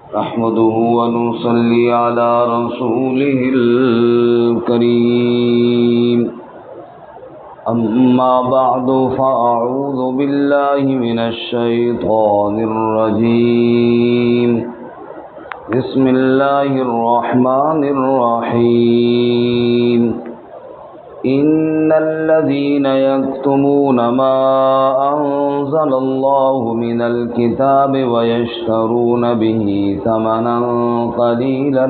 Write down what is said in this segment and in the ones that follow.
نحمده ونصلي على رسوله الكريم أما بعد فأعوذ بالله من الشيطان الرجيم بسم الله الرحمن الرحيم إن الذين يكتمون ما أنزل الله من الكتاب ويشترون به ثمنا قليلا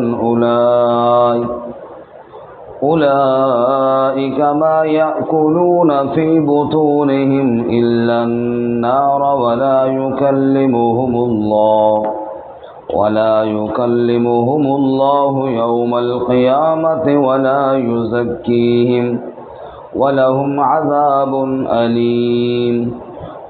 أولئك ما يأكلون في بطونهم إلا النار ولا يكلمهم الله يوم القيامة ولا يزكيهم ولهم عذاب أليم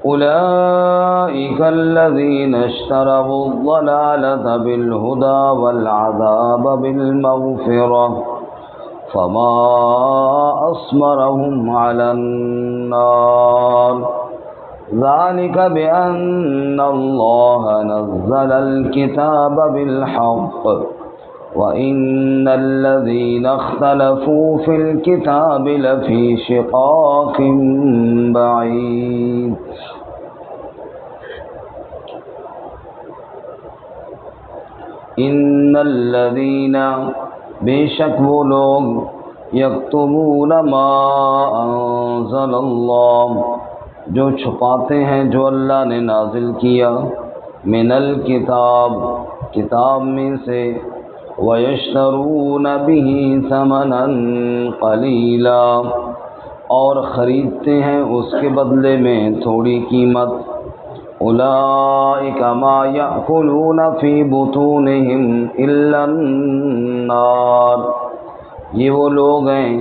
أولئك الذين اشتروا الضلالة بالهدى والعذاب بالمغفرة فما أصبرهم على النار ذلك بأن الله نزل الكتاب بالحق وإن الذين اختلفوا في الكتاب لفي شقاق بعيد إن الذين بے شک وہ لوگ یکتمون ما انزل اللہ جو چھپاتے ہیں جو اللہ نے نازل کیا من الکتاب کتاب میں سے ویشترون به ثمنا قلیلا اور خریدتے ہیں اس کے بدلے میں تھوڑی قیمت اولئک ما یأکلون فی بطونہم الا النار یہ وہ لوگ ہیں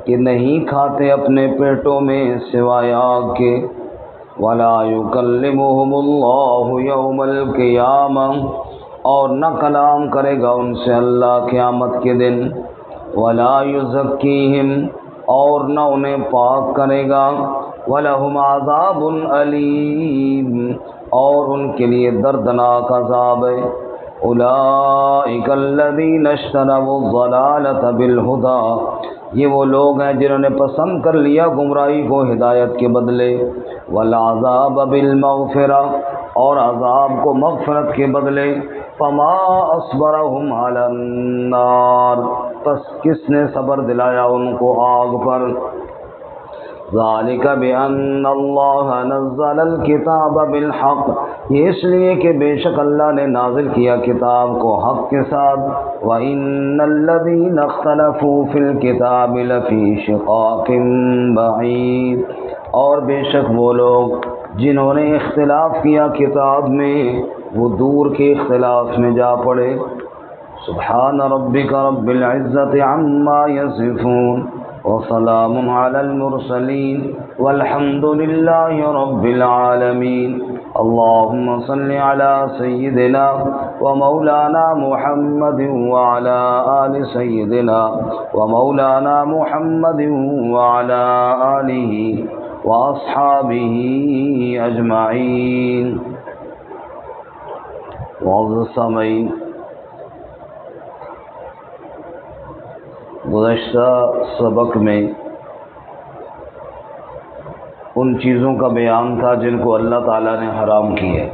کہ نہیں کھاتے اپنے پیٹوں میں سوائے آگ کے ولا یکلمہم اللہ یوم القیامہ اور نہ کلام کرے گا ان سے اللہ قیامت کے دن ولا یزکیہم اور نہ انہیں پاک کرے گا وَلَهُمْ عَذَابٌ أَلِيمٌ اور ان کے لیے دردناک عذاب ہے أُولَئِكَ الَّذِينَ اشْتَرَوُا الضَّلَالَةَ بِالْهُدَى یہ وہ لوگ ہیں جنہوں نے پسند کر لیا گمراہی کو ہدایت کے بدلے وَالْعَذَابَ بِالْمَغْفِرَةِ اور عذاب کو مغفرت کے بدلے فَمَا أَصْبَرَهُمْ عَلَى النَّارِ پس کس نے صبر دلایا ان کو آگ پر ذالک بأن اللہ نزل الکتاب بالحق یہ اس لیے کہ بے شک اللہ نے نازل کیا کتاب کو حق کے ساتھ وَإِنَّ الَّذِينَ اخْتَلَفُوا فِي الْكِتَابِ لَفِي شِقَاقٍ بَعِيدٍ اور بے شک وہ لوگ جنہوں نے اختلاف کیا کتاب میں وہ دور کے اختلاف میں جا پڑے سبحان ربک رب العزت عما یصفون وسلام علی المرسلین والحمد للہ رب العالمین اللہم صل علی سیدنا ومولانا محمد وعلی آل سیدنا ومولانا محمد وعلی آلہ واصحابہ اجمعین والسمعین گزشتہ سبق میں ان چیزوں کا بیان تھا جن کو اللہ تعالیٰ نے حرام کی ہے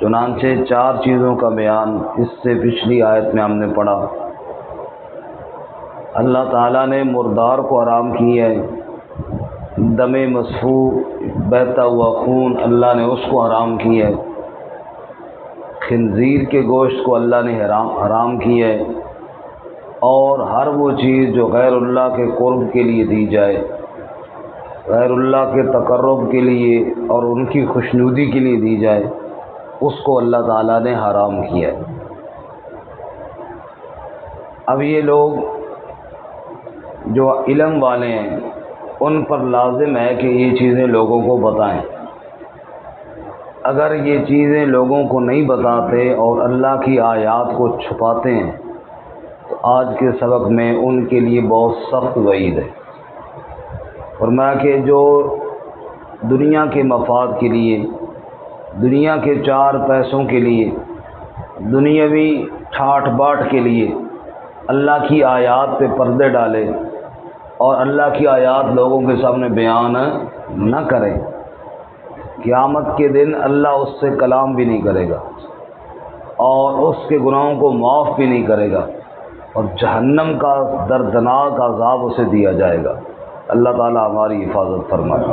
چنانچہ 4 چیزوں کا بیان اس سے پچھلی آیت میں ہم نے پڑھا اللہ تعالیٰ نے مردار کو حرام کی ہے دم مسفوح بہتا ہوا خون اللہ نے اس کو حرام کی ہے خنزیر کے گوشت کو اللہ نے حرام کی ہے اور ہر وہ چیز جو غیر اللہ کے قرب کے لیے دی جائے غیر اللہ کے تقرب کے لیے اور ان کی خوشنودی کے لیے دی جائے اس کو اللہ تعالیٰ نے حرام کیا ہے اب یہ لوگ جو علم والے ہیں ان پر لازم ہے کہ یہ چیزیں لوگوں کو بتائیں اگر یہ چیزیں لوگوں کو نہیں بتاتے اور اللہ کی آیات کو چھپاتے ہیں تو آج کے سبق میں ان کے لیے بہت سخت وعید ہے فرمایا کہ جو دنیا کے مفاد کے لیے دنیا کے 4 پیسوں کے لیے دنیاوی ٹھاٹ باٹ کے لیے اللہ کی آیات پہ پردے ڈالے اور اللہ کی آیات لوگوں کے سامنے بیان نہ کرے، قیامت کے دن اللہ اس سے کلام بھی نہیں کرے گا اور اس کے گناہوں کو معاف بھی نہیں کرے گا، اور جہنم کا دردناک عذاب اسے دیا جائے گا۔ اللہ تعالیٰ ہماری حفاظت فرمائے۔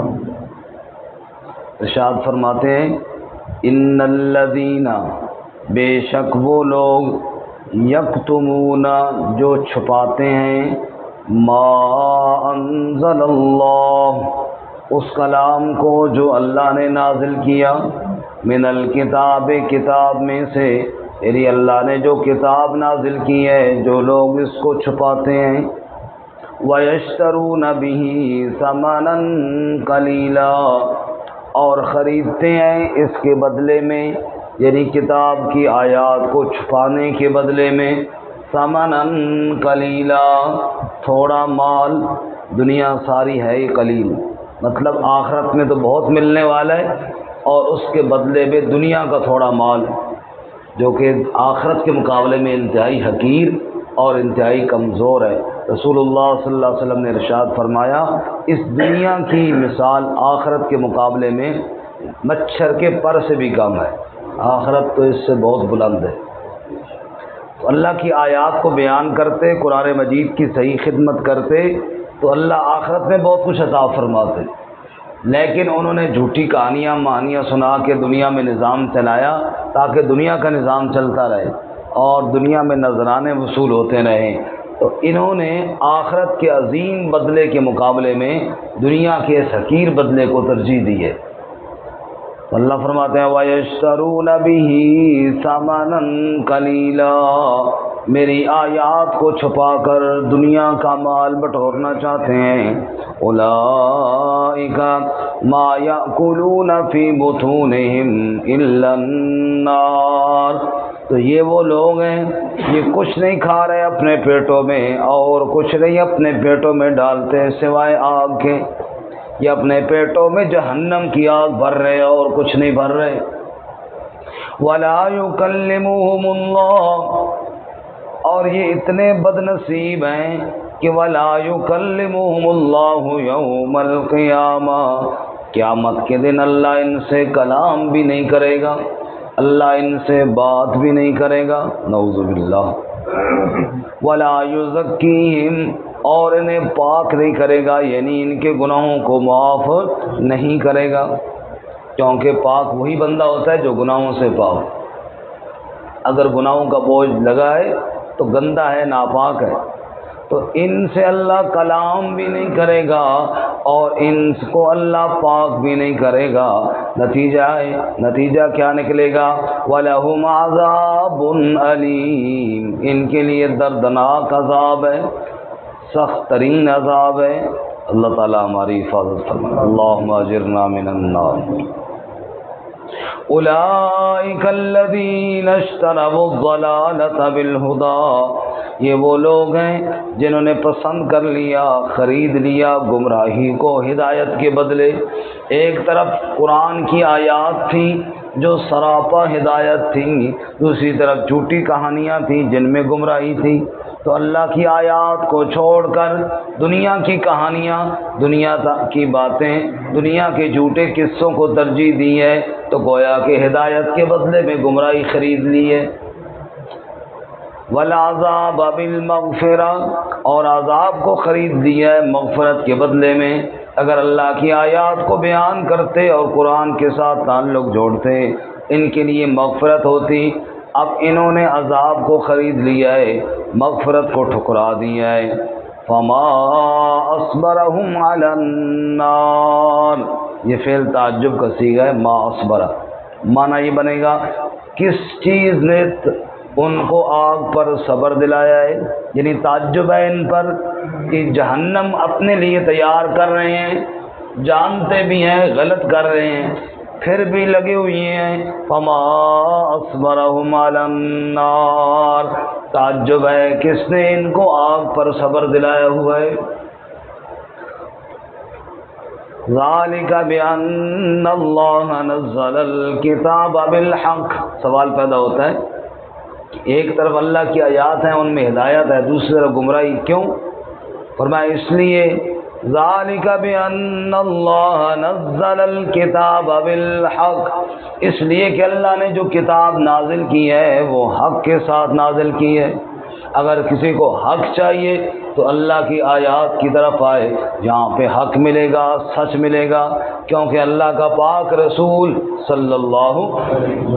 ارشاد فرماتے ہیں ان الذین، بے شک وہ لوگ یکتمون جو چھپاتے ہیں ما انزل اللہ، اس کلام کو جو اللہ نے نازل کیا، من الکتاب، کتاب میں سے، یعنی اللہ نے جو کتاب نازل کی ہے جو لوگ اس کو چھپاتے ہیں، وَيَشْتَرُونَ بِهِ ثَمَنًا قَلِيلًا، اور خریدتے ہیں اس کے بدلے میں، یعنی کتاب کی آیات کو چھپانے کے بدلے میں، ثَمَنًا قَلِيلًا، تھوڑا مال، دنیا ساری ہے ہی قلیل، مطلب آخرت میں تو بہت ملنے والا ہے، اور اس کے بدلے میں دنیا کا تھوڑا مال جو کہ آخرت کے مقابلے میں انتہائی حقیر اور انتہائی کمزور ہے۔ رسول اللہ صلی اللہ علیہ وسلم نے ارشاد فرمایا اس دنیا کی مثال آخرت کے مقابلے میں مچھر کے پر سے بھی کم ہے، آخرت تو اس سے بہت بلند ہے۔ تو اللہ کی آیات کو بیان کرتے، قرآن مجید کی صحیح خدمت کرتے تو اللہ آخرت میں بہت کچھ عطا فرماتے، لیکن انہوں نے جھوٹی کہانیاں سنا کے دنیا میں نظام چلایا تاکہ دنیا کا نظام چلتا رہے اور دنیا میں نذرانے وصول ہوتے رہیں، تو انہوں نے آخرت کے عظیم بدلے کے مقابلے میں دنیا کے اس حقیر بدلے کو ترجیح دی ہے۔ اللہ فرماتے ہیں وَيَشْتَرُونَ بِهِ ثَمَنًا قَلِيلًا، میری آیات کو چھپا کر دنیا کا مال بٹورنا چاہتے ہیں، اولئک ما یأکلون فی بطونہم الا النار، تو یہ وہ لوگ ہیں یہ کچھ نہیں کھا رہے اپنے پیٹوں میں اور کچھ نہیں اپنے پیٹوں میں ڈالتے سوائے آگ کے، یہ اپنے پیٹوں میں جہنم کی آگ بھر رہے اور کچھ نہیں بھر رہے۔ وَلَا يُكَلِّمُهُمُ اللَّهُ، اور یہ اتنے بد نصیب ہیں کہ وَلَا يُكَلِّمُهُمُ اللَّهُ يَوْمَ الْقِيَامَةِ، قیامت کے دن اللہ ان سے کلام بھی نہیں کرے گا، اللہ ان سے بات بھی نہیں کرے گا، نعوذ باللہ۔ وَلَا يُزَكِّيهِمْ، اور انہیں پاک نہیں کرے گا، یعنی ان کے گناہوں کو معاف نہیں کرے گا، کیونکہ پاک وہی بندہ ہوتا ہے جو گناہوں سے پاک، اگر گناہوں کا بوجھ لگا ہے تو گندہ ہے، ناپاک ہے، تو ان سے اللہ کلام بھی نہیں کرے گا اور ان کو اللہ پاک بھی نہیں کرے گا، نتیجہ کیا نکلے گا؟ وَلَهُمْ عَذَابٌ أَلِيمٌ، ان کے لیے دردناک عذاب ہے، سخت ترین عذاب ہے۔ اللہ تعالیٰ ہماری حفاظت فرمائے۔ اللہم اجرنا من النار۔ اولئک الذین اشتروا الضلالۃ بالہدی، یہ وہ لوگ ہیں جنہوں نے پسند کر لیا، خرید لیا گمراہی کو ہدایت کے بدلے۔ ایک طرف قرآن کی آیات تھیں جو سراپا ہدایت تھیں، دوسری طرف جھوٹی کہانیاں تھیں جن میں گمراہی تھی، تو اللہ کی آیات کو چھوڑ کر دنیا کی کہانیاں، دنیا کی باتیں، دنیا کے جھوٹے قصوں کو ترجیح دی ہے، تو گویا کہ ہدایت کے بدلے میں گمراہی خرید لی ہے۔ والعذاب بالمغفرہ، اور عذاب کو خرید لیا ہے مغفرت کے بدلے میں۔ اگر اللہ کی آیات کو بیان کرتے اور قرآن کے ساتھ تعلق جوڑتے ان کے لیے مغفرت ہوتی، اب انہوں نے عذاب کو خرید لیا ہے، مغفرت کو ٹھکرا دیا ہے۔ فما اصبرهم علی النار، یہ فعل تعجب کا صیغہ ہے، ما اصبر، معنی یہ بنے گا کس چیز نے ان کو آگ پر صبر دلایا ہے، یعنی تعجب ہے ان پر کہ جہنم اپنے لیے تیار کر رہے ہیں، جانتے بھی ہیں غلط کر رہے ہیں پھر بھی لگے ہوئے ہیں۔ فما اصبرهم علی النار، تعجب ہے کس نے ان کو آگ پر صبر دلایا ہوا ہے۔ ذالک بأن اللہ نزل الکتاب بالحق، سوال پیدا ہوتا ہے ایک طرف اللہ کی آیات ہیں ان میں ہدایت ہے، دوسری طرف گمراہی. کیوں؟ فرمایا اس لیے ذالک بان اللہ نزل الکتاب بالحق، اس لیے کہ اللہ نے جو کتاب نازل کی ہے وہ حق کے ساتھ نازل کی ہے. اگر کسی کو حق چاہیے تو اللہ کی آیات کی طرف آئے، جہاں پہ حق ملے گا، سچ ملے گا، کیونکہ اللہ کا پاک رسول صلی اللہ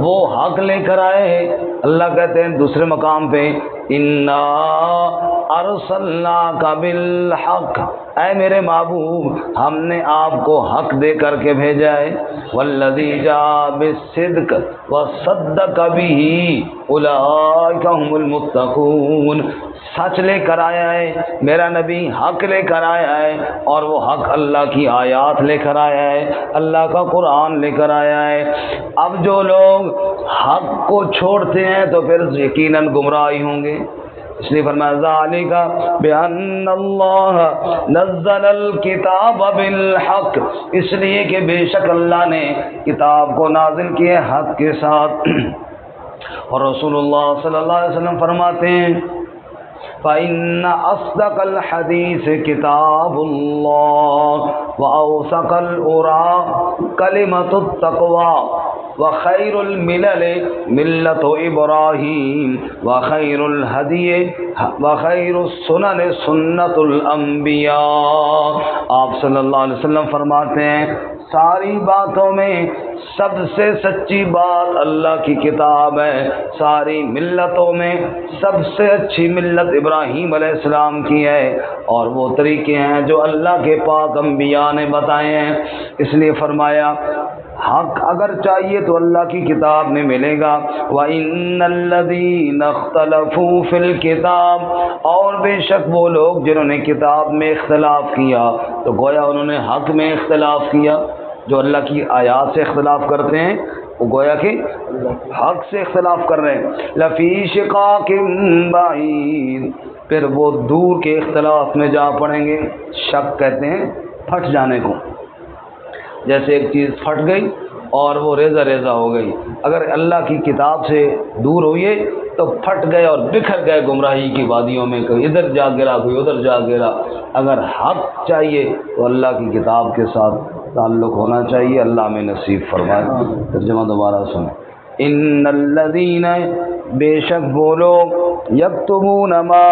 وہ حق لے کر آئے ہیں. اللہ کہتے ہیں دوسرے مقام پہ انا ارسلناک بالحق، اے میرے محبوب ہم نے آپ کو حق دے کر کے بھیجا ہے. والذی جاء بالصدق وصدق به اولئک هم المتقون، سچ لے کر آیا ہے میرا نبی، حق لے کر آیا ہے، اور وہ حق اللہ کی آیات لے کر آیا ہے، اللہ کا قرآن لے کر آیا ہے. اب جو لوگ حق کو چھوڑتے ہیں تو پھر یقیناً گمراہی ہوں گے. اس لیے فرمایا ذالک بان اللہ نزل الکتاب بالحق، اس لیے کہ بے شک اللہ نے کتاب کو نازل کیا حق کے ساتھ. اور رسول اللہ صلی اللہ علیہ وسلم فرماتے ہیں فإن أصدق الحديث كتاب الله وأوثق الأرى كلمة التقوى وخير الملل ملة إبراهيم وخير الهدي وخير السنن سنة الأنبياء. آپ صلی اللہ علیہ وسلم فرماتے ہیں ساری باتوں میں سب سے سچی بات اللہ کی کتاب ہے، ساری ملتوں میں سب سے اچھی ملت ابراہیم علیہ السلام کی ہے، اور وہ طریقے ہیں جو اللہ کے پاک انبیاء نے بتائے ہیں. اس لیے فرمایا حق اگر چاہیے تو اللہ کی کتاب میں ملے گا. وَإِنَّ الَّذِينَ اخْتَلَفُوا فِي الْكِتَابِ، اور بے شک وہ لوگ جنہوں نے کتاب میں اختلاف کیا تو گویا انہوں نے حق میں اختلاف کیا. جو اللہ کی آیات سے اختلاف کرتے ہیں وہ گویا کہ حق سے اختلاف کر رہے ہیں. لَفِي شِقَاقٍ بَعِيدٍ، پھر وہ دور کے اختلاف میں جا پڑیں گے. شک کہتے ہیں پھٹ جانے کو، جیسے ایک چیز پھٹ گئی اور وہ ریزہ ریزہ ہو گئی. اگر اللہ کی کتاب سے دور ہوئے تو پھٹ گئے اور بکھر گئے گمراہی کی وادیوں میں، کوئی ادھر جا گرا کوئی ادھر جا گرا. اگر حق چاہیے تو اللہ کی کتاب کے ساتھ تعلق ہونا چاہیے. اللہ میں نصیب فرمائے. ترجمہ دوبارہ سنیں. ان الذین، بے شک وہ لوگ یکتمون ما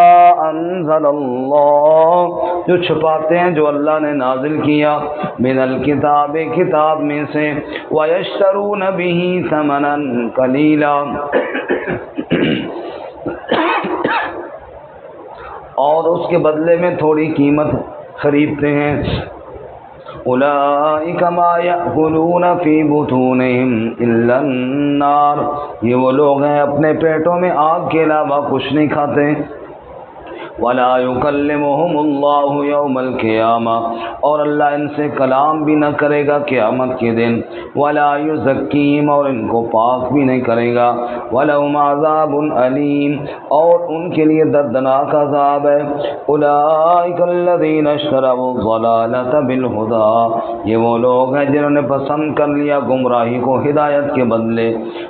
انزل اللہ، جو چھپاتے ہیں جو اللہ نے نازل کیا، من الکتاب، کتاب میں سے، ویشترون به ثمنا قلیلا، اور اس کے بدلے میں تھوڑی قیمت خریدتے ہیں. اولئک ما یأکلون فی بطونہم الا النار، یہ وہ لوگ ہیں اپنے پیٹوں میں آگ کے علاوہ کچھ نہیں کھاتے. ولا یکلمہم اللہ یوم القیامہ، اور اللہ ان سے کلام بھی نہ کرے گا قیامت کے دن. ولا یزکیہم، اور ان کو پاک بھی نہیں کرے گا. ولہم عذاب علیم، اور ان کے لیے دردناک عذاب ہے. اولئک الذین اشتروا الضلالۃ بالہدی، یہ وہ لوگ ہیں جنہوں نے پسند کر لیا گمراہی کو ہدایت کے بدلے.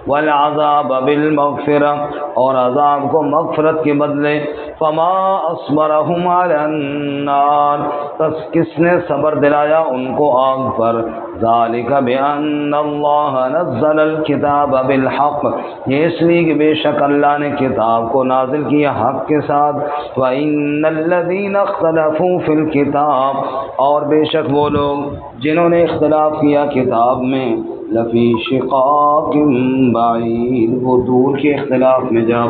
والعذاب بالمغفرہ، اور عذاب کو مغفرت کے بدلے. فما اصبرہم علی النار، پس کس نے صبر دلایا ان کو آگ پر. ذالک بان اللہ نزل الکتاب بالحق، یہ اس لیے کہ بے شک اللہ نے کتاب کو نازل کیا حق کے ساتھ. وان الذین اختلفوا فی الکتاب، اور بے شک وہ لوگ جنہوں نے اختلاف کیا کتاب میں، لفی شقاق بعید، وہ دور کے اختلاف میں جا